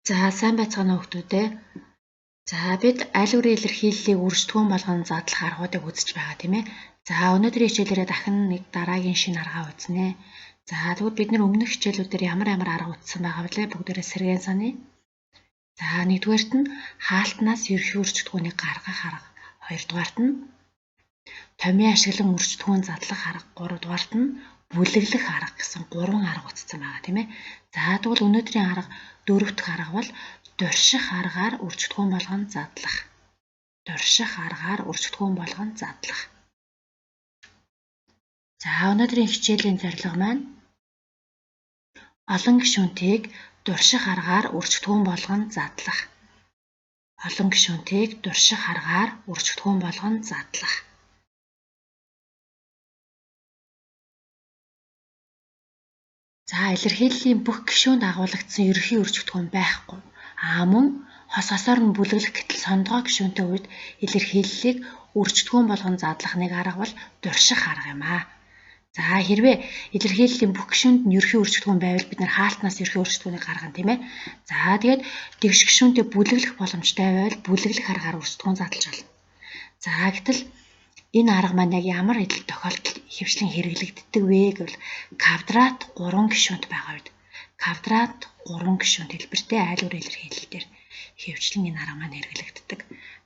За сайн байцгаана уу хүүхдүүд ээ. За бид аль бүрийн илэрхийллийг үржтгүүн болгон задлах аргуудыг үзэж байгаа тийм ээ. За өнөөдрийн хичээлээрээ дахин нэг дараагийн шинэ аргаа үзнэ. За тэгвэл бид нэр өмнөх хичээлүүдээр ямар арга үзсэн байгаа вэ? Бүгдээрээ сэргээн саная. За нэгдүгээрт нь хаалтнаас ерхий үржтгүүнийг гаргах арга. Хоёрдугаарт нь томьёо ашиглан үржтгүүн задлах арга. Гуравдугаарт нь бүлэглэх арга гэсэн 3 арга утсан байгаа тийм ээ. За тэгвэл өнөөдрийн арга дөрөв дэх арга бол дурших аргаар үржтгүүн болгон задлах. Дурших аргаар үржтгүүн болгон задлах. За өнөөдрийн хичээлийн зорилго маань олон гишүүнтийг дурших аргаар үржтгүүн болгон задлах. Олон гишүүнтийг дурших аргаар үржтгүүн болгон задлах. За илэрхийллийн бүх гишүүнд агуулгдсан ерөнхий үржигдхүүн байхгүй. Мөн хос хосоор нь бүлэглэх гэтэл сондгоо гишүүнтэй үед илэрхийллийг үржигдхүүн болгон задлах нэг арга бол дурших арга юм аа. За хэрвээ илэрхийллийн бүх гишүүнд нь ерөнхий үржигдхүүн байвал бид нэр хаалтнаас ерөнхий үржигдхүүнийг гаргана тийм ээ. За тэгээд тэгш гишүүнтэй бүлэглэх боломжтой байвал бүлэглэх аргаар үржигдхүүн задлж болно. За гэтэл энэ арга маань яг ямар тохиолдолд ихэвчлэн хэрэглэгддэг вэ гэвэл квадрат 3 гишүүнт байгаа үед квадрат 3 гишүүнт хэлбэртэй айл бүр илэрхийлэл дээр ихэвчлэн энэ арга маань хэрэглэгддэг.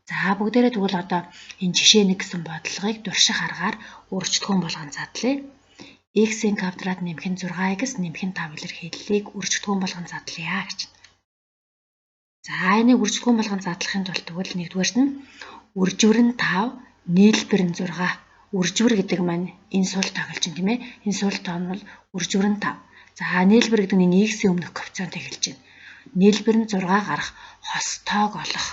За бүгдээрээ тэгвэл одоо энэ жишээ нэг гэсэн бодлогыг дурших аргаар үржигдхүүн болгон задлая. X-ийн квадрат нэмэх нь 6x нэмэх нь 5 илэрхийллийг үржигдхүүн болгон задлая гэж. За энийг үржигдхүүн болгон задлахын тулд тэгвэл нэгдүгээрт нь үржвэр нь 5 нийлбэр нь 6. Үржвэр гэдэг маань энэ сул тоглож байна тийм ээ. Энэ сул тоон бол үржвэр нь 5. За нийлбэр гэдэг нь энэ x-ийн өмнөх коэффициент хэлж байна. Нийлбэр нь 6 гарах хос тоог олох.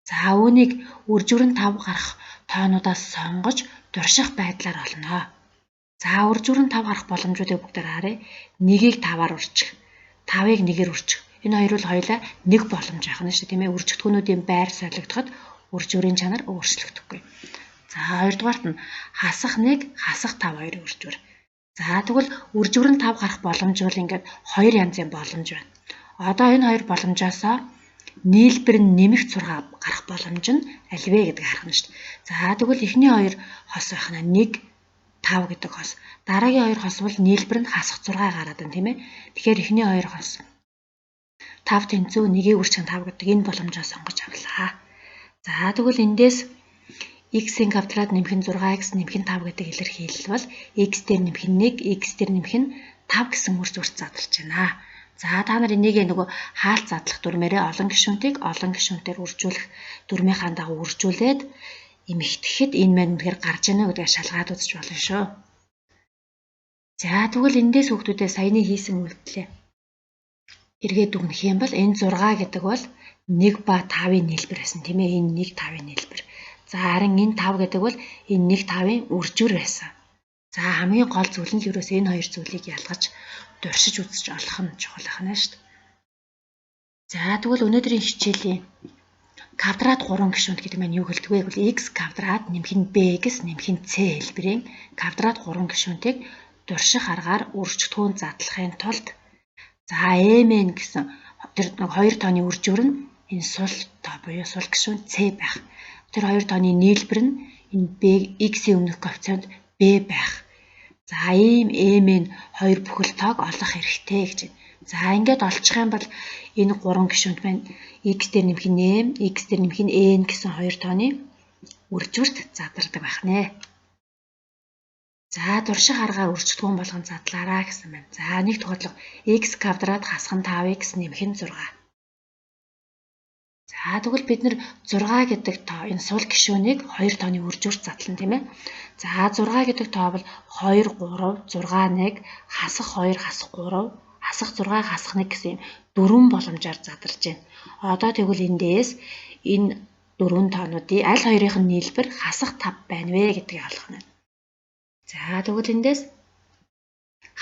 За үүнийг үржвэр нь 5 гарах тоонуудаас сонгож дурших байдлаар олно. За үржвэр нь 5 гарах боломжуудыг бүгдээр харъя. 1-ийг 5-аар үржих, 5-ыг 1-ээр үржих. Энэ хоёр бол хоёулаа нэг боломж авах нь шүү тийм ээ. Үржигдхүүнүүдийн байр солигдоход үржвэрийн чанар өөрчлөгдөхгүй. За хоёрдугаарт нь хасах 1 хасах 5 2 үржвэр. За тэгвэл үржвэр нь 5 гарах боломж бол ингээд хоёр янзын боломж байна. Одоо энэ хоёр боломжоос нийлбэр нь нэмэх 6 гарах боломж нь аль вэ гэдгийг харах нь шүү дээ. За тэгвэл эхний хоёр хос байх нь 1 5 гэдэг хос. Дараагийн хоёр хос бол нийлбэр нь хасах 6 гараад байна тийм ээ. Тэгэхээр эхний хоёр хос 5 тэнцүү 1-ийг үржих 5 гэдэг энэ боломжоо сонгож авлаа. За тэгвэл эндээс x-ийн квадрат нэмэх нь 6x нэмэх нь 5 гэдэг илэрхийлэл бол x дээр нэмэх нь 1, x дээр нэмэх нь 5 гэсэн үржвэрт задлж байна. За та нар энийг нөгөө хаалт задлах дүрмээрээ олон гишүүнтийг олон гишүүнтээр үржүүлэх дүрмийнхаа дагуу үржүүлээд эмэгтэхэд энэ маань үнэхээр гарч ийнэ гэдгээ шалгаад үзэж болно шүү. За тэгвэл эндээс хүүхдүүдээ саяны хийсэн үйлдэлээ эргээд дүгнэх юм бол энэ 6 гэдэг бол 1 ба 5-ын нийлбэр байсан тийм ээ. Энэ 1 5-ын нийлбэр. За харин энэ 5 гэдэг бол энэ 1 5-ын үржвэр байсан. За хамгийн гол зүйл нь ерөөс энэ хоёр зүйлийг ялгаж дуршиж үзэж олох нь чухал байна шүү дээ. За тэгвэл өнөөдрийн хичээлийн квадрат 3 гишүүнт гэдэг маань юу гэлдэг вэ гэвэл x квадрат нэмэх нь bx нэмэх нь c хэлбэрийн квадрат 3 гишүүнтийг дурших аргаар үржигдхүүн задлахын тулд за mn гэсэн тэр хоёр тооны үржвэр нь энэ сул тоо буюу сул гишүүн c байх. Тэр хоёр тооны нийлбэр нь энэ b x-ийн өмнөх коэффициент b байх. За ийм mn хоёр бүхэл тоог олох хэрэгтэй гэж байна. За ингээд олчих юм бол энэ 3 гишүүнт маань x дээр нэмэх нь m, x дээр нэмэх нь n гэсэн хоёр тооны үржвэрт задардаг байх нэ. За дурших аргаар үржигдхүүн болгон задлаараа гэсэн байна. За нэг тохиолдол x квадрат хасах нь 5x нэмэх нь 6. За тэгвэл бид нэр 6 гэдэг тоо энэ сул гишүүнийг хоёр тооны үржвэрт задлана тийм ээ. За 6 гэдэг тоо бол 2 3 6 1 хасах 2 хасах 3 хасах 6 хасах 1 гэсэн дөрвөн боломжоор задарч байна. Одоо тэгвэл эндээс энэ дөрвөн тоонуудын аль хоёрын нь нийлбэр хасах 5 байна вэ гэдгийг олох нь. За тэгвэл эндээс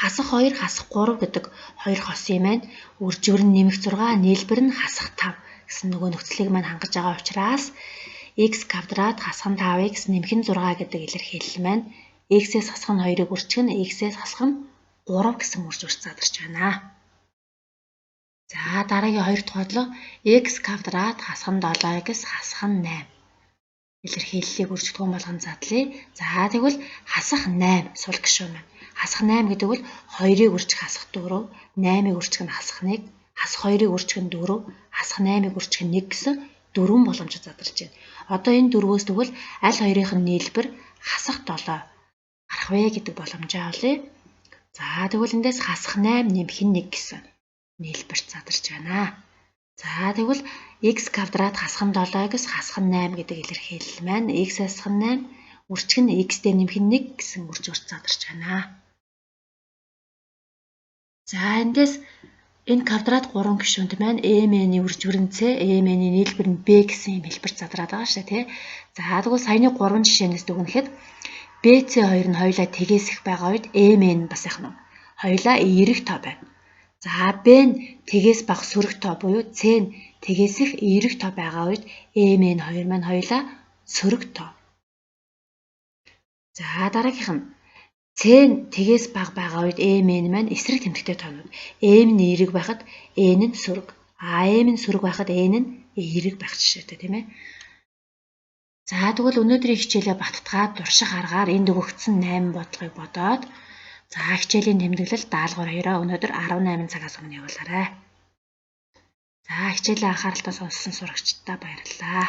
хасах 2 хасах 3 гэдэг хоёр хосын маань үржвэр нь нэмэх 6 нийлбэр нь хасах 5 гэсэн нөгөө нөхцөлийг маань хангаж байгаа учраас x квадрат хасах нь 5x нэмэх нь 6 гэдэг илэрхийлэл маань x-ээс хасах нь 2-ыг үржих нь x-ээс хасах нь 3 гэсэн үржвэрт задарч байна. За дараагийн 2 дахь бодлого x квадрат хасах нь 7x хасах нь 8. Илэрхийллийг үржигдгүүн болгон задлаа. За тэгвэл хасах 8 сул гишүүн маань. Хасах 8 гэдэг бол 2-ыг үржих хасах 4, 8-ыг үржих нь хасах 1, хасах 2-ыг үржих нь 4, хасах 8-ыг үржих нь 1 гэсэн 4 боломжид задарч байна. Одоо энэ дөрвөөс тэгвэл аль хоёрын нь нийлбэр хасах 7 гарах вэ гэдэг боломжоо олъё. За тэгвэл эндээс хасах 8 нэмэх нь 1 гэсэн нийлбэрт задарч байна. За тэгвэл x квадрат хасах нь 7x хасах нь 8 гэдэг илэрхийлэл маань x хасах нь 8 үржих нь x дээр нэмэх нь 1 гэсэн үрж урт задарч байна. За эндээс энэ квадрат 3 гишүүнд маань m-ийн үржвэр нь c, m-ийн нийлбэр нь b гэсэн юм хэлбэрт задраад байгаа шүү дээ, тий. За тэгвэл саяны 3 жишээнээс дүгнэхэд BC2 нь хоёулаа тэгээс их байгаа үед m-ийн бас яг нь хоёулаа эерэг тоо байна. За b нь тэгээс бага сөрөг тоо буюу c нь тэгээс их эерэг тоо байгаа үед m-ийн хоёр маань хоёулаа сөрөг тоо. За дараагийнх нь c нь тэгээс бага байгаа үед m-ийн маань эсрэг тэмдэгтэй тоонууд. m нь эерэг байхад n нь сөрөг. m нь сөрөг байхад n нь эерэг байх жишээтэй тийм ээ. За тэгвэл өнөөдрийн хичээлээ баттгаад турших аргаар энд өгөгдсөн 8 бодлогыг бодоод за хичээлийн тэмдэглэл даалгавар 2-аа өнөөдөр 18 цагаас өмнө явуулаарай. За хичээлээ анхааралтай сонссон сурагчдаа баярлалаа.